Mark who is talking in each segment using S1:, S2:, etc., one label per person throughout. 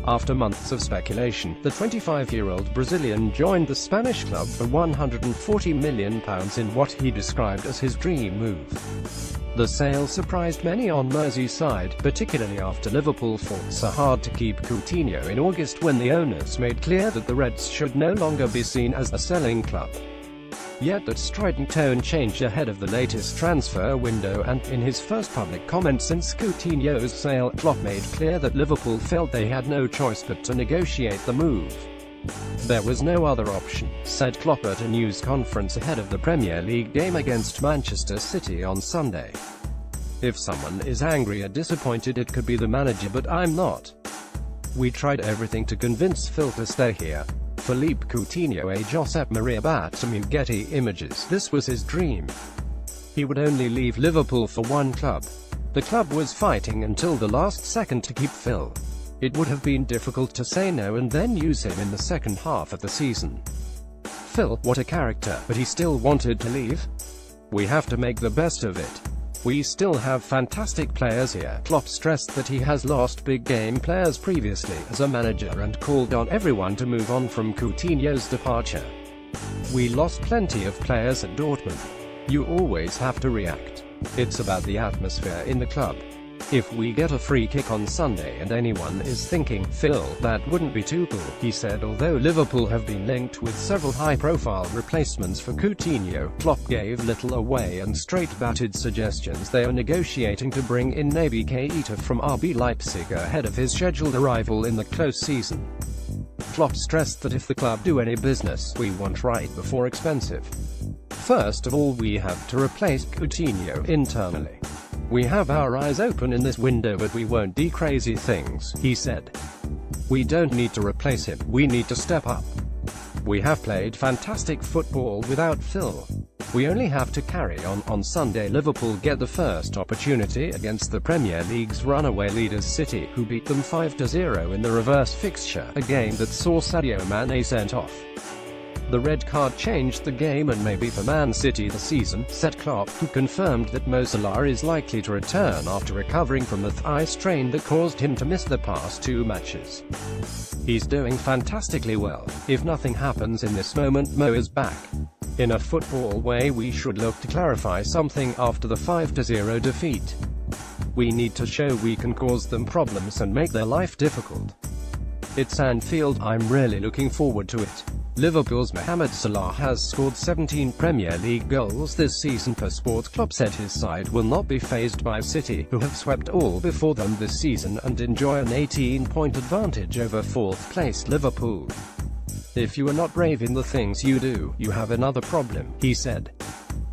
S1: After months of speculation, the 25-year-old Brazilian joined the Spanish club for £140 million in what he described as his dream move. The sale surprised many on Merseyside, particularly after Liverpool fought so hard to keep Coutinho in August when the owners made clear that the Reds should no longer be seen as a selling club. Yet that strident tone changed ahead of the latest transfer window, and in his first public comment since Coutinho's sale, Klopp made clear that Liverpool felt they had no choice but to negotiate the move. "There was no other option," said Klopp at a news conference ahead of the Premier League game against Manchester City on Sunday. "If someone is angry or disappointed, it could be the manager, but I'm not. We tried everything to convince Phil to stay here." Philippe Coutinho, a Josep Maria Bartomeu Getty Images. This was his dream. He would only leave Liverpool for one club. The club was fighting until the last second to keep Phil. It would have been difficult to say no and then use him in the second half of the season. Phil, what a character, but he still wanted to leave? "We have to make the best of it. We still have fantastic players here." Klopp stressed that he has lost big-game players previously as a manager and called on everyone to move on from Coutinho's departure. "We lost plenty of players at Dortmund. You always have to react. It's about the atmosphere in the club. If we get a free kick on Sunday and anyone is thinking, Phil, that wouldn't be too cool," he said. Although Liverpool have been linked with several high-profile replacements for Coutinho, Klopp gave little away and straight-batted suggestions they are negotiating to bring in Naby Keita from RB Leipzig ahead of his scheduled arrival in the close season. Klopp stressed that if the club do any business, we want right before expensive. "First of all, we have to replace Coutinho internally. We have our eyes open in this window, but we won't do crazy things," he said. "We don't need to replace him, we need to step up. We have played fantastic football without Phil. We only have to carry on." On Sunday, Liverpool get the first opportunity against the Premier League's runaway leaders City, who beat them 5-0 in the reverse fixture, a game that saw Sadio Mane sent off. "The red card changed the game and maybe for Man City the season," said Klopp, who confirmed that Mo Salah is likely to return after recovering from the thigh strain that caused him to miss the past 2 matches. "He's doing fantastically well. If nothing happens in this moment, Mo is back. In a football way, we should look to clarify something after the 5-0 defeat. We need to show we can cause them problems and make their life difficult. It's Anfield, I'm really looking forward to it." Liverpool's Mohamed Salah has scored 17 Premier League goals this season for Sport. Klopp said his side will not be fazed by City, who have swept all before them this season and enjoy an 18-point advantage over 4th-placed Liverpool. "If you are not brave in the things you do, you have another problem," he said.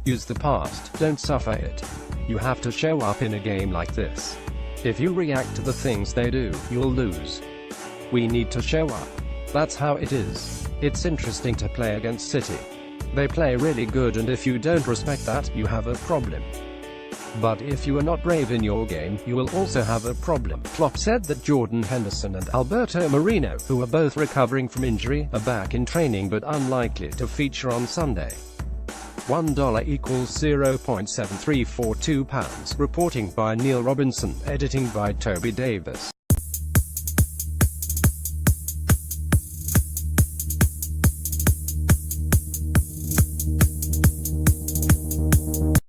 S1: "Use the past, don't suffer it. You have to show up in a game like this. If you react to the things they do, you'll lose. We need to show up. That's how it is. It's interesting to play against City. They play really good, and if you don't respect that, you have a problem. But if you are not brave in your game, you will also have a problem." Klopp said that Jordan Henderson and Alberto Moreno, who are both recovering from injury, are back in training but unlikely to feature on Sunday. $1 equals £0.7342. Reporting by Neil Robinson, editing by Toby Davis.